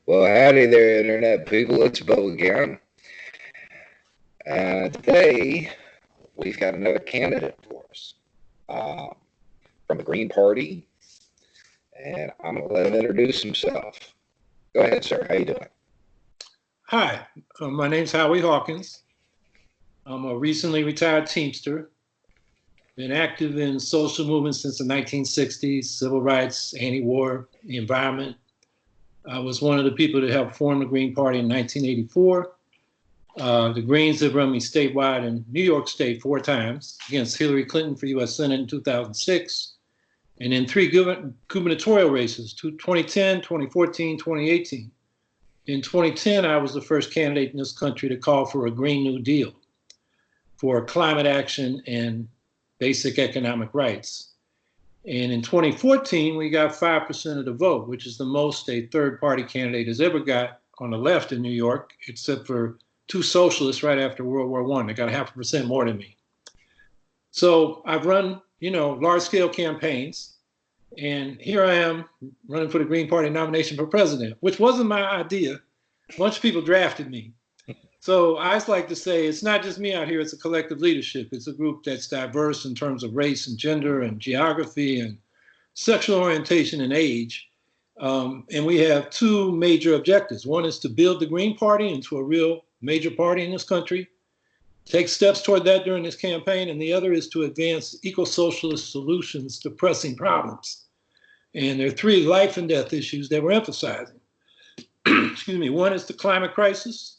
Well, howdy there, Internet people. It's Bo again. Today, we've got another candidate for us from the Green Party, and I'm going to let him introduce himself. Go ahead, sir. How you doing? Hi, my name's Howie Hawkins. I'm a recently retired Teamster. Been active in social movements since the 1960s, civil rights, anti-war, the environment. I was one of the people that helped form the Green Party in 1984. The Greens have run me statewide in New York State 4 times against Hillary Clinton for U.S. Senate in 2006, and in 3 gubernatorial races, 2010, 2014, 2018. In 2010, I was the first candidate in this country to call for a Green New Deal for climate action and basic economic rights. And in 2014, we got 5% of the vote, which is the most a third-party candidate has ever got on the left in New York, except for 2 socialists right after World War I. They got 0.5% more than me. So I've run, large-scale campaigns. And here I am running for the Green Party nomination for president, which wasn't my idea. A bunch of people drafted me. So I just like to say it's not just me out here, it's a collective leadership. It's a group that's diverse in terms of race and gender and geography and sexual orientation and age. And we have 2 major objectives. One is to build the Green Party into a real major party in this country, take steps toward that during this campaign, and the other is to advance eco-socialist solutions to pressing problems. And there are 3 life and death issues that we're emphasizing. Excuse me. One is the climate crisis.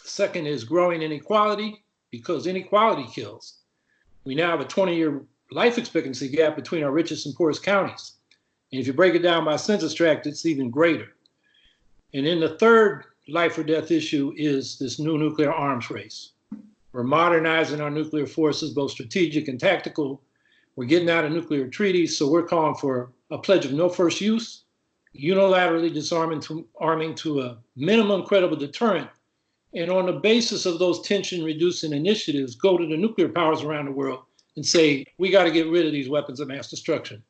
Second is growing inequality, because inequality kills. We now have a 20-year life expectancy gap between our richest and poorest counties. And if you break it down by census tract, it's even greater. And then the third life or death issue is this new nuclear arms race. We're modernizing our nuclear forces, both strategic and tactical. We're getting out of nuclear treaties, so we're calling for a pledge of no first use, unilaterally disarming to a minimum credible deterrent, and on the basis of those tension-reducing initiatives, go to the nuclear powers around the world and say, we got to get rid of these weapons of mass destruction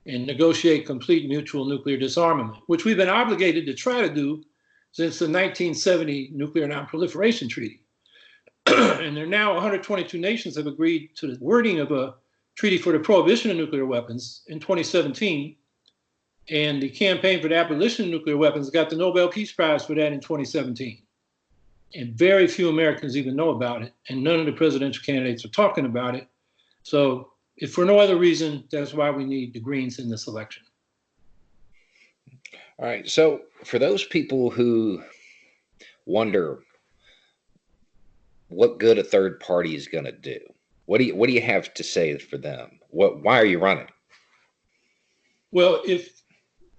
and negotiate complete mutual nuclear disarmament, which we've been obligated to try to do since the 1970 Nuclear Non-Proliferation Treaty. And there are now 122 nations have agreed to the wording of a treaty for the prohibition of nuclear weapons in 2017. And the campaign for the abolition of nuclear weapons got the Nobel Peace Prize for that in 2017. And very few Americans even know about it. And none of the presidential candidates are talking about it. So if for no other reason, that's why we need the Greens in this election. All right. So for those people who wonder what good a third party is going to do, what do you have to say for them? Why are you running? Well, if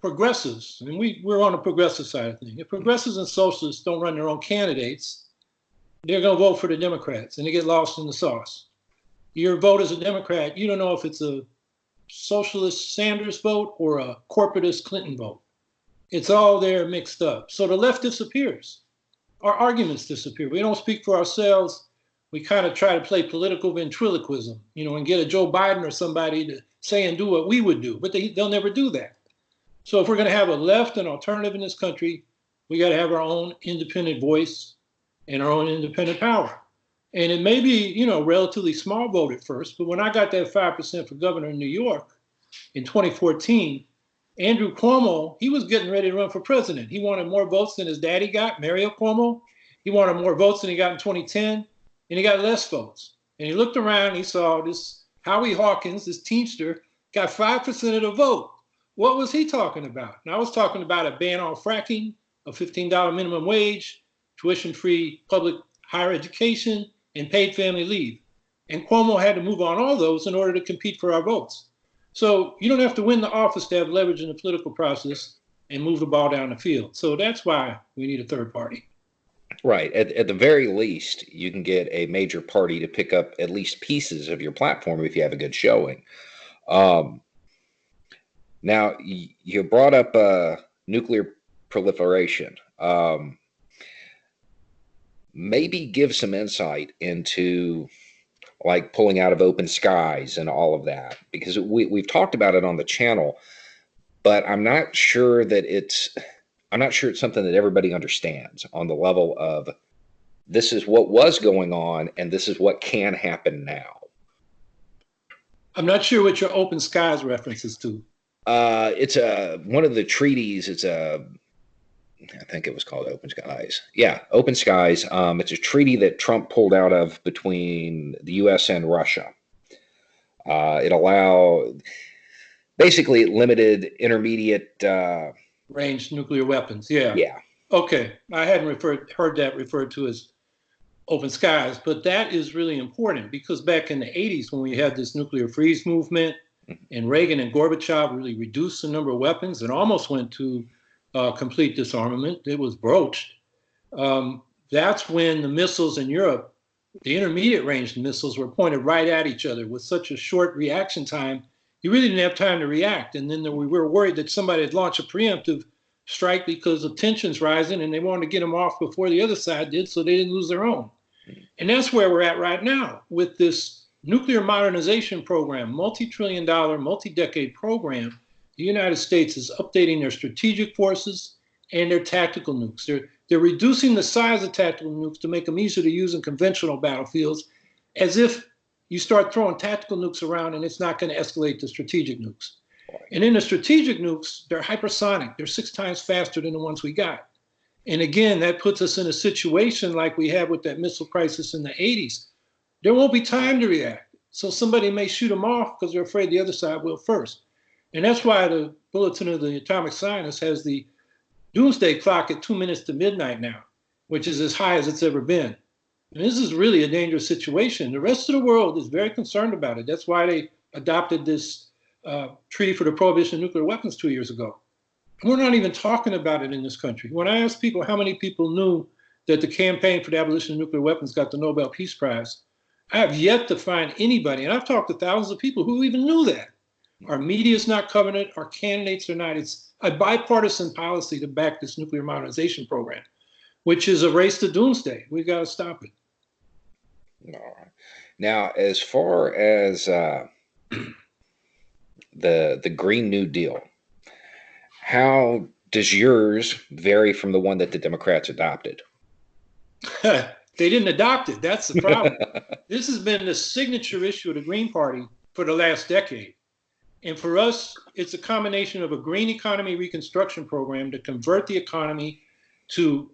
progressives, and we're on the progressive side of things, if progressives and socialists don't run their own candidates, they're going to vote for the Democrats and they get lost in the sauce. Your vote as a Democrat, you don't know if it's a socialist Sanders vote or a corporatist Clinton vote. It's all there mixed up. So the left disappears. Our arguments disappear. We don't speak for ourselves. We kind of try to play political ventriloquism, and get a Joe Biden or somebody to say and do what we would do, but they'll never do that. So if we're going to have a left and alternative in this country, we got to have our own independent voice and our own independent power. And it may be, relatively small vote at first, but when I got that 5% for governor in New York in 2014, Andrew Cuomo, he was getting ready to run for president. He wanted more votes than his daddy got, Mario Cuomo. He wanted more votes than he got in 2010, and he got less votes. And he looked around, he saw this Howie Hawkins, this Teamster, got 5% of the vote. What was he talking about? And I was talking about a ban on fracking, a $15 minimum wage, tuition-free public higher education, and paid family leave. And Cuomo had to move on all those in order to compete for our votes. So you don't have to win the office to have leverage in the political process and move the ball down the field. So that's why we need a third party. Right. At the very least, you can get a major party to pick up at least pieces of your platform if you have a good showing. Now, you brought up nuclear proliferation. Maybe give some insight into like pulling out of open skies and all of that, because we've talked about it on the channel, but I'm not sure that it's I'm not sure it's something that everybody understands on the level of this is what was going on and this is what can happen now. I'm not sure what your open skies references to. It's one of the treaties. I think it was called Open Skies. Yeah, Open Skies. It's a treaty that Trump pulled out of between the U.S. and Russia. Basically, it limited intermediate range nuclear weapons. Yeah. Yeah. Okay, I hadn't heard that referred to as open skies, but that is really important because back in the 80s when we had this nuclear freeze movement and Reagan and Gorbachev really reduced the number of weapons and almost went to complete disarmament, it was broached. That's when the missiles in Europe, the intermediate range missiles, were pointed right at each other with such a short reaction time. You really didn't have time to react. And then we were worried that somebody had launched a preemptive strike because of tensions rising and they wanted to get them off before the other side did so they didn't lose their own. And that's where we're at right now with this nuclear modernization program, multi-trillion-dollar, multi-decade program. The United States is updating their strategic forces and their tactical nukes. They're reducing the size of tactical nukes to make them easier to use in conventional battlefields, as if you start throwing tactical nukes around and it's not going to escalate to strategic nukes. And in the strategic nukes, they're hypersonic. They're 6 times faster than the ones we got. And again, that puts us in a situation like we had with that missile crisis in the 80s. There won't be time to react. So somebody may shoot them off because they're afraid the other side will first. And that's why the Bulletin of the Atomic Scientist has the doomsday clock at 2 minutes to midnight now, which is as high as it's ever been. And this is really a dangerous situation. The rest of the world is very concerned about it. That's why they adopted this treaty for the prohibition of nuclear weapons 2 years ago. We're not even talking about it in this country. When I ask people how many people knew that the campaign for the abolition of nuclear weapons got the Nobel Peace Prize, I have yet to find anybody, and I've talked to thousands of people who even knew that. Our media is not covering it. Our candidates are not. It's a bipartisan policy to back this nuclear modernization program, which is a race to doomsday. We've got to stop it. All right. Now, as far as the Green New Deal, how does yours vary from the one that the Democrats adopted? They didn't adopt it. That's the problem. This has been the signature issue of the Green Party for the last decade. And for us, it's a combination of a green economy reconstruction program to convert the economy to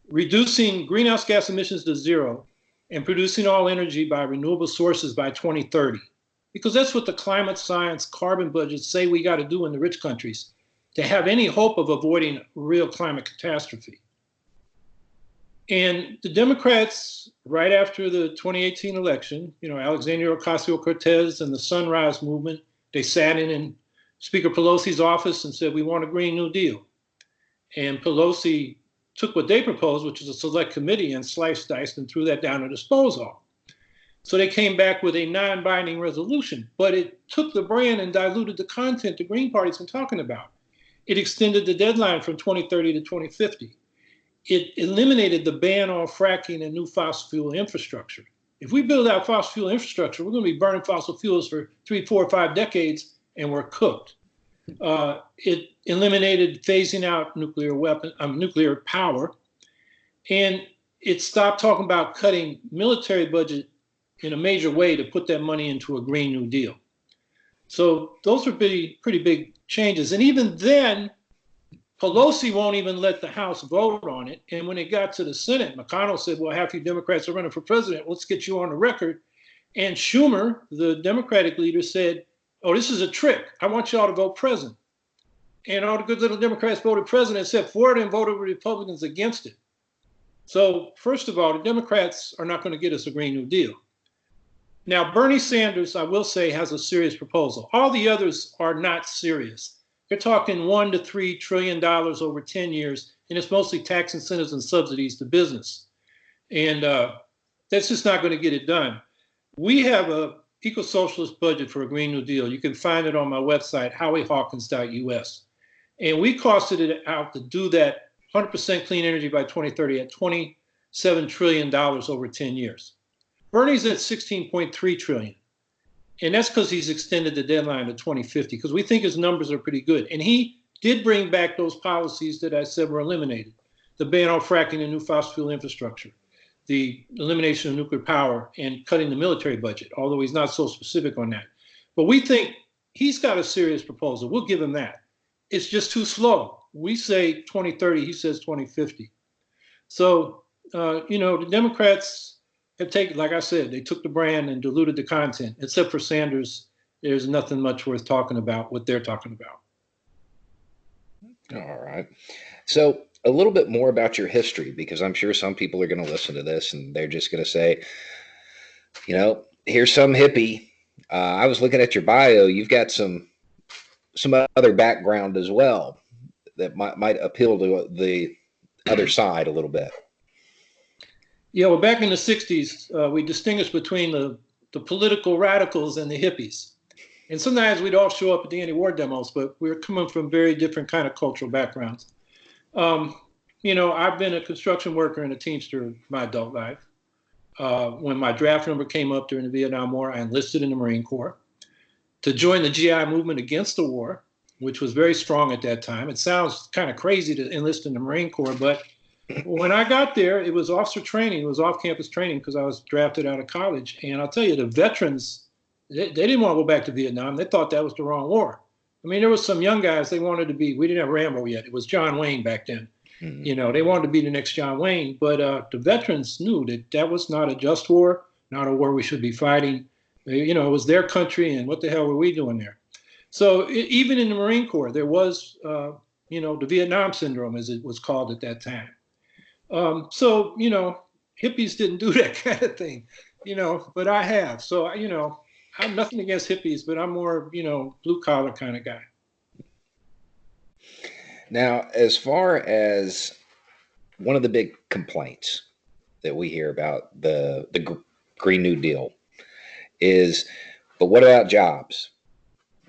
reducing greenhouse gas emissions to zero and producing all energy by renewable sources by 2030. Because that's what the climate science carbon budgets say we got to do in the rich countries to have any hope of avoiding real climate catastrophe. And the Democrats, right after the 2018 election, Alexandria Ocasio-Cortez and the Sunrise Movement, they sat in Speaker Pelosi's office and said, we want a Green New Deal. And Pelosi took what they proposed, which is a select committee, and sliced, diced, and threw that down a disposal. So they came back with a non-binding resolution, but it took the brand and diluted the content the Green Party's been talking about. It extended the deadline from 2030 to 2050. It eliminated the ban on fracking and new fossil fuel infrastructure. If we build out fossil fuel infrastructure, we're going to be burning fossil fuels for 3, 4, 5 decades, and we're cooked. It eliminated phasing out nuclear power, and it stopped talking about cutting military budget in a major way to put that money into a Green New Deal. So those are pretty big changes. And even then, Pelosi won't even let the House vote on it. And when it got to the Senate, McConnell said, well, half you Democrats are running for president. Let's get you on the record. And Schumer, the Democratic leader, said, oh, this is a trick. I want you all to vote president. And all the good little Democrats voted president except for it and voted Republicans against it. So first of all, the Democrats are not going to get us a Green New Deal. Now, Bernie Sanders, I will say, has a serious proposal. All the others are not serious. They're talking $1 to $3 trillion over 10 years, and it's mostly tax incentives and subsidies to business. And that's just not going to get it done. We have a eco-socialist budget for a Green New Deal. You can find it on my website, howiehawkins.us. And we costed it out to do that 100% clean energy by 2030 at $27 trillion over 10 years. Bernie's at 16.3 trillion. And that's because he's extended the deadline to 2050, because we think his numbers are pretty good. And he did bring back those policies that I said were eliminated. The ban on fracking and new fossil fuel infrastructure, the elimination of nuclear power, and cutting the military budget, although he's not so specific on that. But we think he's got a serious proposal. We'll give him that. It's just too slow. We say 2030, he says 2050. So, the Democrats have taken, like I said, they took the brand and diluted the content. Except for Sanders, there's nothing much worth talking about what they're talking about. All right. So a little bit more about your history, because I'm sure some people are going to listen to this and they're just going to say, here's some hippie. I was looking at your bio. You've got some other background as well that might appeal to the other side a little bit. Yeah, well, back in the 60s, we distinguished between the political radicals and the hippies. And sometimes we'd all show up at the anti-war demos, but we were coming from very different kind of cultural backgrounds. I've been a construction worker and a Teamster my adult life. When my draft number came up during the Vietnam War, I enlisted in the Marine Corps to join the GI movement against the war, which was very strong at that time. It sounds kind of crazy to enlist in the Marine Corps, but when I got there, it was officer training. It was off-campus training because I was drafted out of college. And I'll tell you, the veterans, they didn't want to go back to Vietnam. They thought that was the wrong war. I mean, there was some young guys, they wanted to be, we didn't have Rambo yet. It was John Wayne back then. Mm-hmm. They wanted to be the next John Wayne. But the veterans knew that was not a just war, not a war we should be fighting. It was their country, and what the hell were we doing there? So even in the Marine Corps, there was, the Vietnam syndrome, as it was called at that time. Hippies didn't do that kind of thing, but I have. So, I'm nothing against hippies, but I'm more, blue collar kind of guy. Now, as far as one of the big complaints that we hear about the Green New Deal is, but what about jobs?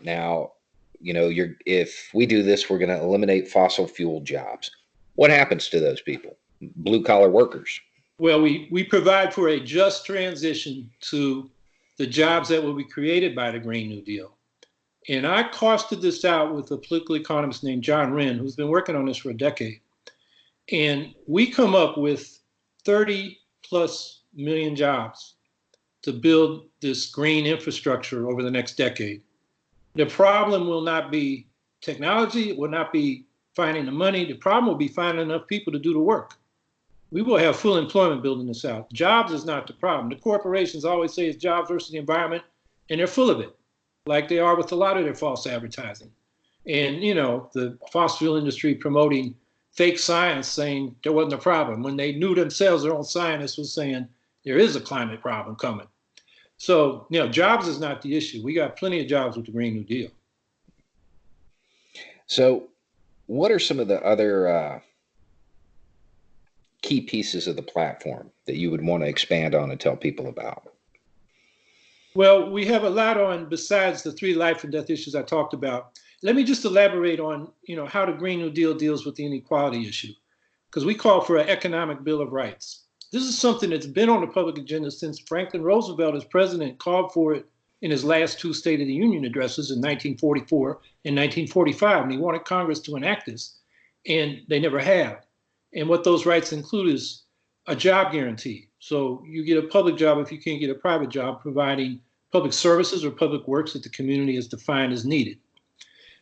Now, if we do this, we're going to eliminate fossil fuel jobs. What happens to those people? Blue collar workers? Well, we provide for a just transition to the jobs that will be created by the Green New Deal. And I costed this out with a political economist named John Wren, who's been working on this for a decade. And we come up with 30+ million jobs to build this green infrastructure over the next decade. The problem will not be technology. It will not be finding the money. The problem will be finding enough people to do the work. We will have full employment building this out. Jobs is not the problem. The corporations always say it's jobs versus the environment, and they're full of it, like they are with a lot of their false advertising. And, the fossil fuel industry promoting fake science, saying there wasn't a problem, when they knew themselves, their own scientists was saying there is a climate problem coming. So, jobs is not the issue. We got plenty of jobs with the Green New Deal. So what are some of the other key pieces of the platform that you would want to expand on and tell people about? Well, we have a lot on besides the 3 life and death issues I talked about. Let me just elaborate on, how the Green New Deal deals with the inequality issue, because we call for an economic bill of rights. This is something that's been on the public agenda since Franklin Roosevelt, as president, called for it in his last 2 State of the Union addresses in 1944 and 1945, and he wanted Congress to enact this, and they never have. And what those rights include is a job guarantee. So you get a public job if you can't get a private job, providing public services or public works that the community has defined as needed.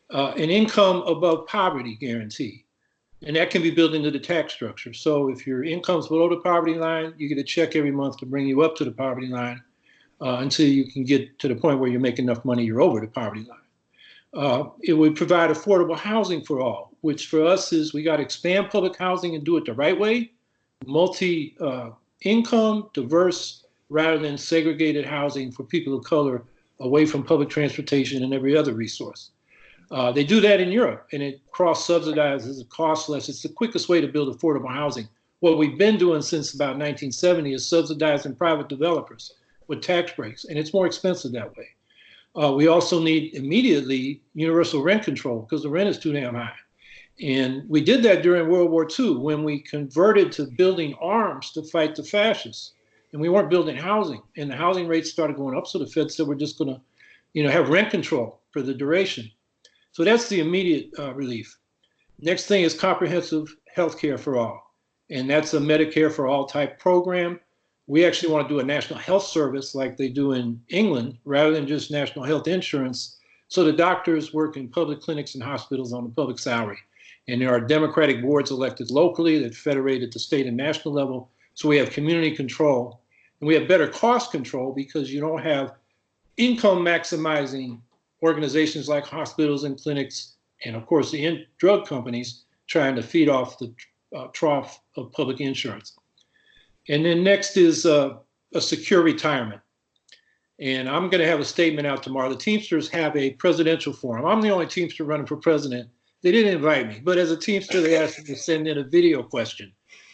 An income above poverty guarantee. And that can be built into the tax structure. So if your income's below the poverty line, you get a check every month to bring you up to the poverty line until you can get to the point where you're making enough money, you're over the poverty line. It would provide affordable housing for all, which for us is we got to expand public housing and do it the right way, multi-income, diverse, rather than segregated housing for people of color away from public transportation and every other resource. They do that in Europe, and it cross-subsidizes, it costs less. It's the quickest way to build affordable housing. What we've been doing since about 1970 is subsidizing private developers with tax breaks, and it's more expensive that way. We also need immediately universal rent control because the rent is too damn high. And we did that during World War II when we converted to building arms to fight the fascists. And we weren't building housing, and the housing rates started going up, so the Fed said we're just going to have rent control for the duration. So that's the immediate relief. Next thing is comprehensive health care for all. And that's a Medicare for all type program. We actually want to do a national health service like they do in England, rather than just national health insurance. So the doctors work in public clinics and hospitals on a public salary. And there are Democratic boards elected locally that federate at the state and national level. So we have community control. And we have better cost control because you don't have income maximizing organizations like hospitals and clinics, and of course the drug companies trying to feed off the trough of public insurance. And then next is a secure retirement. And I'm going to have a statement out tomorrow. The Teamsters have a presidential forum. I'm the only Teamster running for president. They didn't invite me, but as a Teamster, they asked me to send in a video question,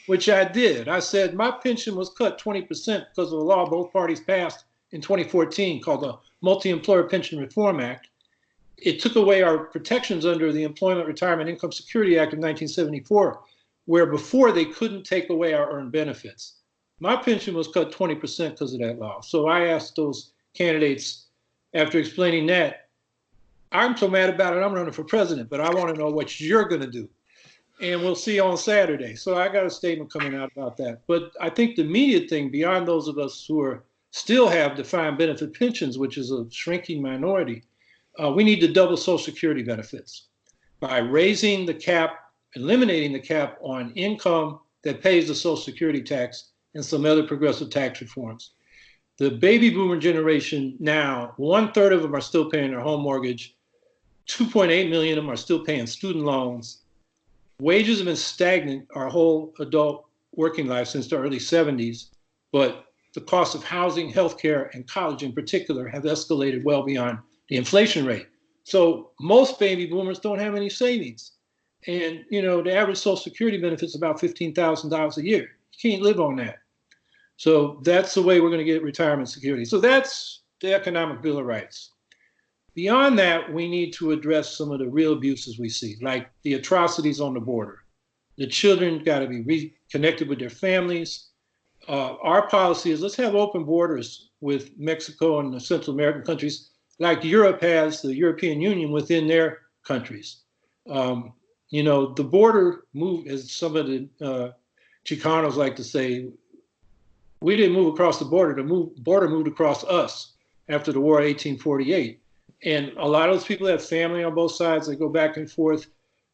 which I did. I said, my pension was cut 20% because of a law both parties passed in 2014 called the Multi-Employer Pension Reform Act. It took away our protections under the Employment Retirement Income Security Act of 1974, where before they couldn't take away our earned benefits. My pension was cut 20% because of that law. So I asked those candidates, after explaining that, I'm so mad about it, I'm running for president, but I want to know what you're going to do. And we'll see on Saturday. So I got a statement coming out about that. But I think the immediate thing, beyond those of us who still have defined benefit pensions, which is a shrinking minority, we need to double Social Security benefits by raising the cap, eliminating the cap on income that pays the Social Security tax, and some other progressive tax reforms. The baby boomer generation now, 1/3 of them are still paying their home mortgage. 2.8 million of them are still paying student loans. Wages have been stagnant our whole adult working life since the early 70s, but the cost of housing, healthcare, and college in particular have escalated well beyond the inflation rate. So most baby boomers don't have any savings. And, the average Social Security benefit is about $15,000 a year. You can't live on that. So that's the way we're going to get retirement security. So that's the Economic Bill of Rights. Beyond that, we need to address some of the real abuses we see, like the atrocities on the border. The children got to be reconnected with their families. Our policy is let's have open borders with Mexico and the Central American countries, like Europe has the European Union within their countries. The border move, as some of the Chicanos like to say, we didn't move across the border. The border moved across us after the war of 1848. And a lot of those people have family on both sides. They go back and forth.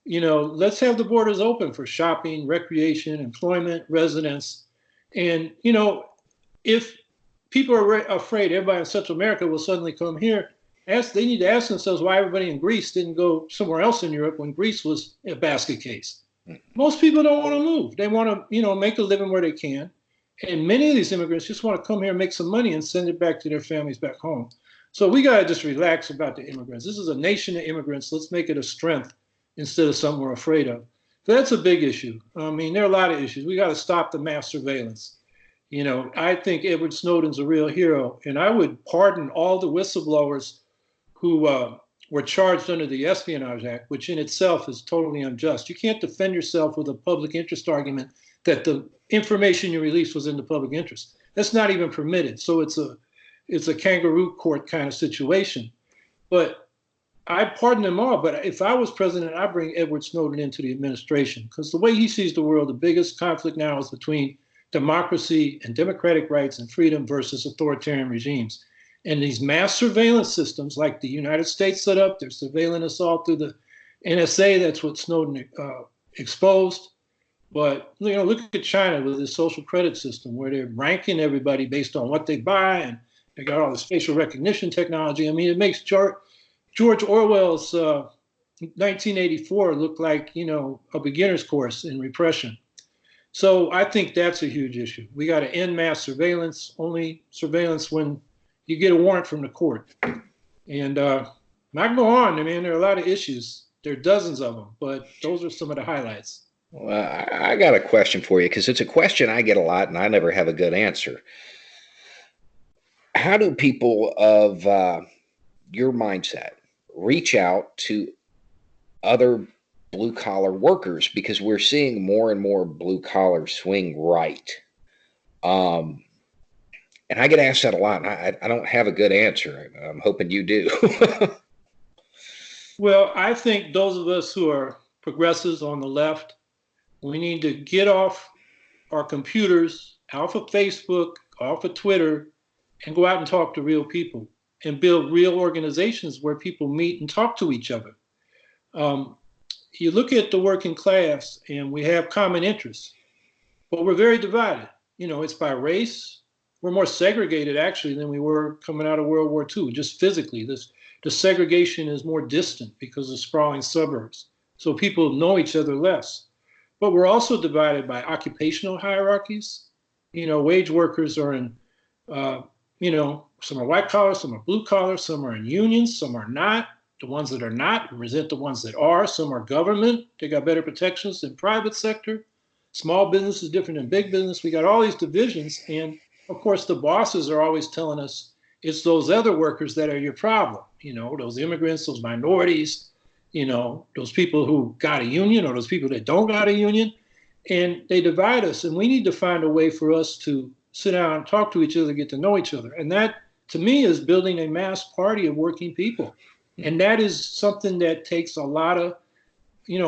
Let's have the borders open for shopping, recreation, employment, residence. And, if people are afraid everybody in Central America will suddenly come here, they need to ask themselves why everybody in Greece didn't go somewhere else in Europe when Greece was a basket case. Most people don't want to move. They want to, make a living where they can. And many of these immigrants just want to come here and make some money and send it back to their families back home. So we got to just relax about the immigrants. This is a nation of immigrants. Let's make it a strength instead of something we're afraid of. So that's a big issue. I mean, there are a lot of issues. We got to stop the mass surveillance. I think Edward Snowden's a real hero, and I would pardon all the whistleblowers who were charged under the Espionage Act, which in itself is totally unjust. You can't defend yourself with a public interest argument that the information you released was in the public interest. That's not even permitted. So it's a kangaroo court kind of situation. But I pardon them all. But if I was president, I'd bring Edward Snowden into the administration, because the way he sees the world, the biggest conflict now is between democracy and democratic rights and freedom versus authoritarian regimes. And these mass surveillance systems, like the United States set up, they're surveilling us all through the NSA. That's what Snowden exposed. But look at China with this social credit system where they're ranking everybody based on what they buy, and they got all this facial recognition technology. I mean, it makes George Orwell's 1984 look like a beginner's course in repression. So I think that's a huge issue. We got to end mass surveillance. Only surveillance when you get a warrant from the court. And I can go on. I mean, there are a lot of issues. There are dozens of them, but those are some of the highlights. Well, I got a question for you, because it's a question I get a lot and I never have a good answer. How do people of your mindset reach out to other blue-collar workers? Because we're seeing more and more blue-collar swing right. And I get asked that a lot, and I don't have a good answer. I'm hoping you do. Well, I think those of us who are progressives on the left, we need to get off our computers, off of Facebook, off of Twitter, and go out and talk to real people and build real organizations where people meet and talk to each other. Um, you look at the working class and we have common interests, but we're very divided. It's by race. We're more segregated actually than we were coming out of World War II, just physically. The segregation is more distant because of sprawling suburbs. So people know each other less. But we're also divided by occupational hierarchies. Wage workers are in, some are white collar, some are blue collar, some are in unions, some are not. The ones that are not resent the ones that are. Some are government. They got better protections than private sector. Small business is different than big business. We got all these divisions. And of course, the bosses are always telling us it's those other workers that are your problem. Those immigrants, those minorities, those people who got a union or those people that don't got a union. And they divide us. And we need to find a way for us to sit down and talk to each other, get to know each other. And that, to me, is building a mass party of working people. And that is something that takes a lot of,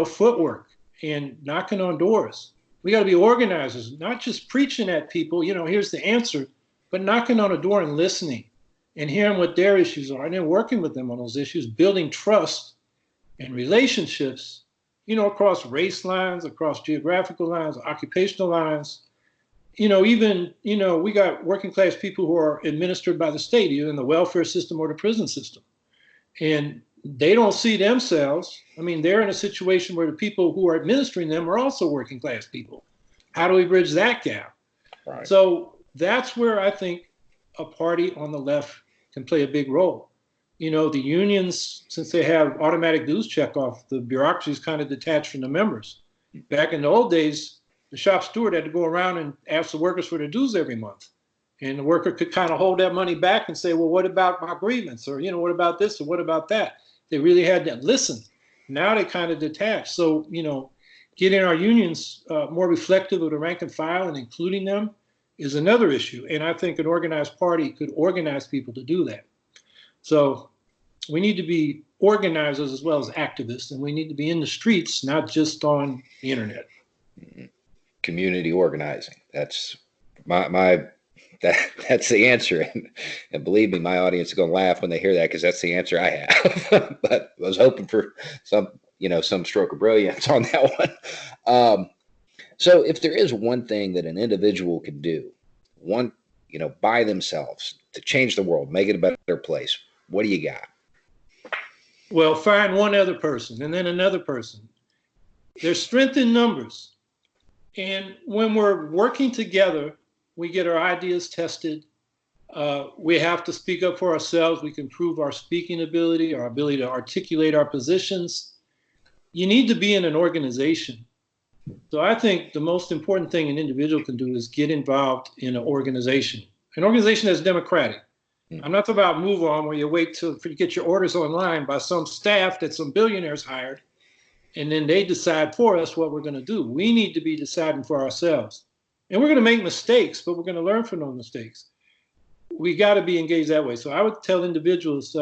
footwork and knocking on doors. We got to be organizers, not just preaching at people, here's the answer, but knocking on a door and listening and hearing what their issues are and then working with them on those issues, building trust and relationships, across race lines, across geographical lines, occupational lines. Even, we got working class people who are administered by the state, either in the welfare system or the prison system. And they don't see themselves. I mean, they're in a situation where the people who are administering them are also working class people. How do we bridge that gap? Right. So that's where I think a party on the left can play a big role. The unions, since they have automatic dues checkoff, the bureaucracy is kind of detached from the members. Back in the old days, the shop steward had to go around and ask the workers for their dues every month. And the worker could kind of hold that money back and say, well, what about my grievance? Or, what about this? Or what about that? They really had to listen. Now they kind of detach. So, getting our unions more reflective of the rank and file and including them is another issue. And I think an organized party could organize people to do that. So we need to be organizers as well as activists, and we need to be in the streets, not just on the internet. Community organizing. That's that's the answer. And believe me, my audience is going to laugh when they hear that, because that's the answer I have. But I was hoping for some stroke of brilliance on that one. So if there is one thing that an individual could do, by themselves to change the world, make it a better place, what do you got? Well, find one other person and then another person. There's strength in numbers. And when we're working together, we get our ideas tested. We have to speak up for ourselves. We can prove our speaking ability, our ability to articulate our positions. You need to be in an organization. So I think the most important thing an individual can do is get involved in an organization that's democratic. I'm not talking about Move On, where you wait till you get your orders online by some staff that some billionaires hired, and then they decide for us what we're going to do. We need to be deciding for ourselves. And we're going to make mistakes, but we're going to learn from those mistakes. We got to be engaged that way. So I would tell individuals,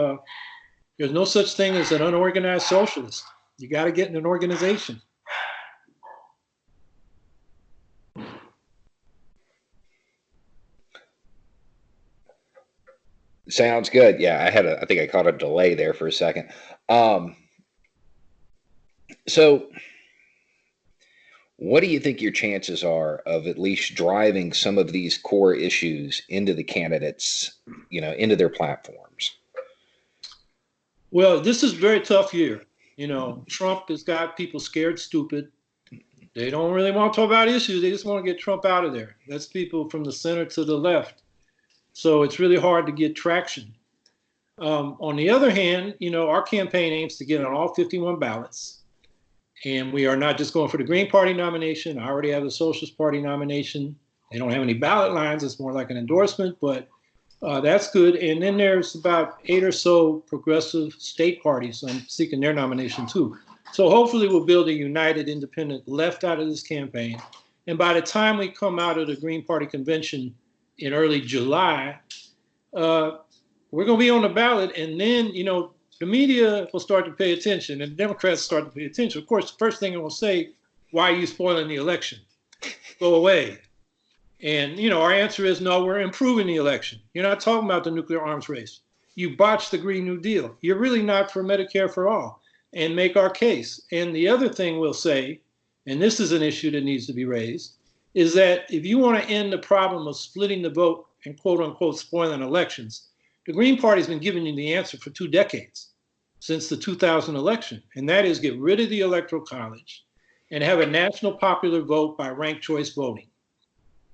there's no such thing as an unorganized socialist. You got to get in an organization. Sounds good. Yeah, I think I caught a delay there for a second. So what do you think your chances are of at least driving some of these core issues into the candidates, into their platforms? Well, this is a very tough year. Trump has got people scared stupid. They don't really want to talk about issues. They just want to get Trump out of there. That's people from the center to the left. So it's really hard to get traction. On the other hand, our campaign aims to get on all 51 ballots. And we are not just going for the Green Party nomination. I already have the Socialist Party nomination. They don't have any ballot lines. It's more like an endorsement, but that's good. And then there's about 8 or so progressive state parties. I'm seeking their nomination too. So hopefully we'll build a united independent left out of this campaign. And by the time we come out of the Green Party convention in early July, we're going to be on the ballot. And then, the media will start to pay attention and the Democrats start to pay attention. Of course, the first thing they will say, why are you spoiling the election? Go away. And, our answer is no, we're improving the election. You're not talking about the nuclear arms race. You botched the Green New Deal. You're really not for Medicare for all, and make our case. And the other thing we'll say, and this is an issue that needs to be raised, is that if you want to end the problem of splitting the vote and quote unquote spoiling elections, the Green Party has been giving you the answer for 2 decades since the 2000 election, and that is get rid of the Electoral College and have a national popular vote by ranked choice voting.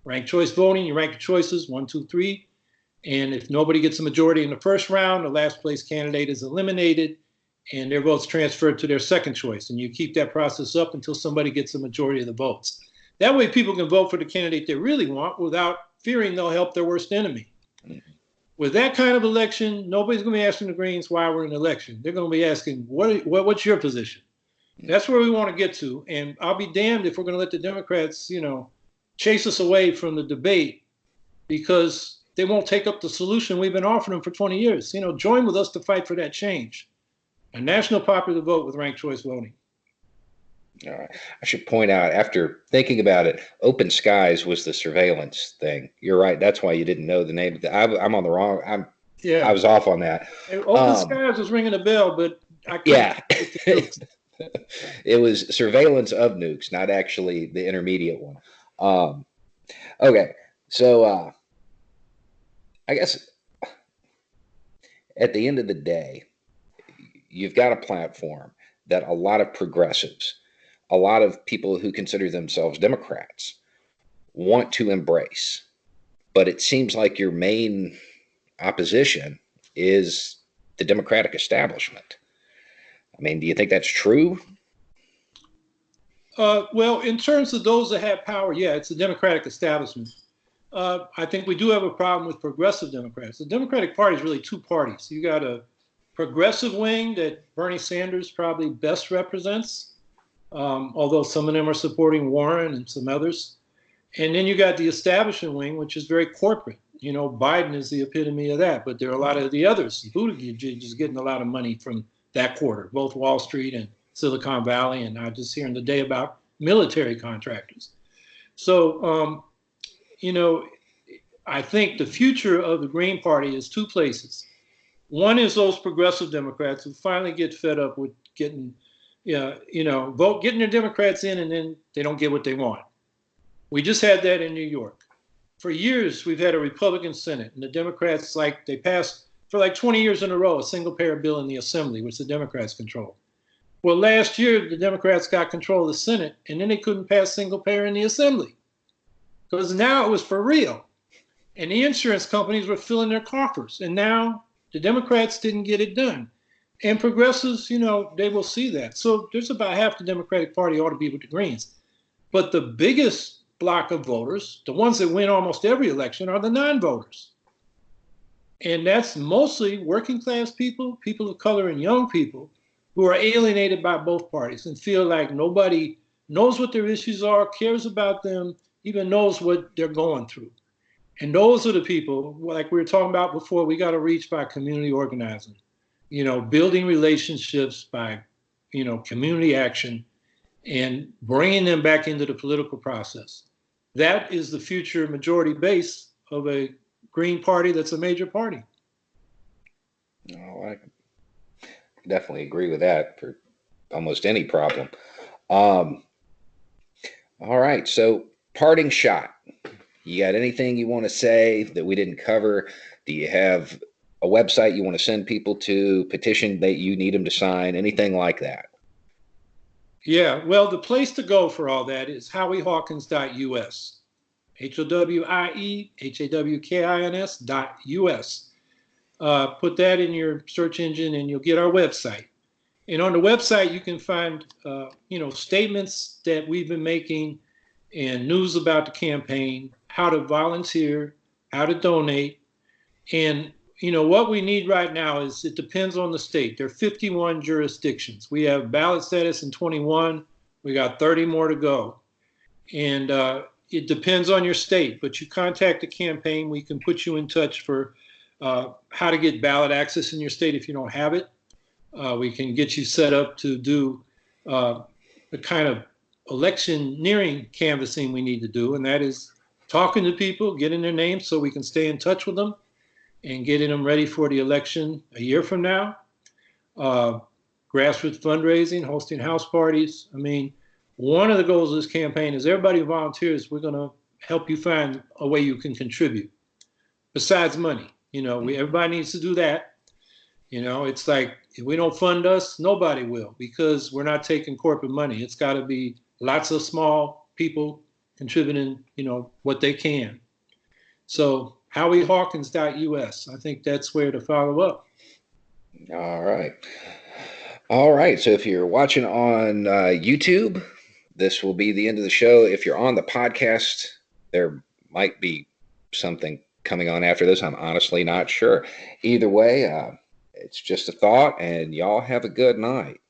Ranked choice voting, you rank your choices, 1, 2, 3. And if nobody gets a majority in the first round, the last place candidate is eliminated and their votes transferred to their second choice. And you keep that process up until somebody gets a majority of the votes. That way people can vote for the candidate they really want without fearing they'll help their worst enemy. Mm-hmm. With that kind of election, nobody's going to be asking the Greens why we're in an election. They're going to be asking, what's your position? Mm-hmm. That's where we want to get to. And I'll be damned if we're going to let the Democrats, chase us away from the debate because they won't take up the solution we've been offering them for 20 years. Join with us to fight for that change. A national popular vote with ranked choice voting. All right. I should point out, after thinking about it, open skies was the surveillance thing. You're right. That's why you didn't know the name of it. I'm on the wrong. I was off on that. Open skies was ringing a bell, but I couldn't. Yeah. It was surveillance of nukes, not actually the intermediate one. Okay, so I guess at the end of the day, you've got a platform that a lot of progressives, a lot of people who consider themselves Democrats want to embrace. But it seems like your main opposition is the Democratic establishment. I mean, do you think that's true? Well, in terms of those that have power, yeah, it's the Democratic establishment. I think we do have a problem with progressive Democrats. The Democratic Party is really 2 parties. You got a progressive wing that Bernie Sanders probably best represents, although some of them are supporting Warren and some others. And then you got the establishment wing, which is very corporate. Biden is the epitome of that, but there are a lot of the others. Buttigieg is getting a lot of money from that quarter, both Wall Street and Silicon Valley, and I just hearing today about military contractors. So, I think the future of the Green Party is 2 places. One is those progressive Democrats who finally get fed up with getting their Democrats in and then they don't get what they want. We just had that in New York. For years, we've had a Republican Senate, and the Democrats, they passed for 20 years in a row, a single-payer bill in the Assembly, which the Democrats control. Well, last year, the Democrats got control of the Senate, and then they couldn't pass single payer in the Assembly because now it was for real. And the insurance companies were filling their coffers. And now the Democrats didn't get it done. And progressives, they will see that. So there's about half the Democratic Party ought to be with the Greens. But the biggest block of voters, the ones that win almost every election, are the non-voters. And that's mostly working class people, people of color, and young people who are alienated by both parties and feel like nobody knows what their issues are, cares about them, even knows what they're going through. And those are the people, like we were talking about before, we got to reach by community organizing, building relationships by, community action and bringing them back into the political process. That is the future majority base of a Green Party that's a major party. Oh, I definitely agree with that for almost any problem. All right, so parting shot. You got anything you want to say that we didn't cover? Do you have a website you want to send people to, petition that you need them to sign, anything like that? Yeah, well, the place to go for all that is howiehawkins.us. HOWIEHAWKINS.us. Put that in your search engine and you'll get our website. And on the website, you can find, statements that we've been making and news about the campaign, how to volunteer, how to donate. And, what we need right now is it depends on the state. There are 51 jurisdictions. We have ballot status in 21. We got 30 more to go. And it depends on your state, but you contact the campaign. We can put you in touch for how to get ballot access in your state if you don't have it. we can get you set up to do the kind of electioneering canvassing we need to do, and that is talking to people, getting their names so we can stay in touch with them and getting them ready for the election a year from now. Grassroots fundraising, hosting house parties. I mean, one of the goals of this campaign is everybody who volunteers, we're going to help you find a way you can contribute besides money. Everybody needs to do that. It's like if we don't fund us, nobody will, because we're not taking corporate money. It's got to be lots of small people contributing, what they can. So HowieHawkins.us, I think that's where to follow up. All right. All right. So if you're watching on YouTube, this will be the end of the show. If you're on the podcast, there might be something coming on after this. I'm honestly not sure. Either way, it's just a thought, and y'all have a good night.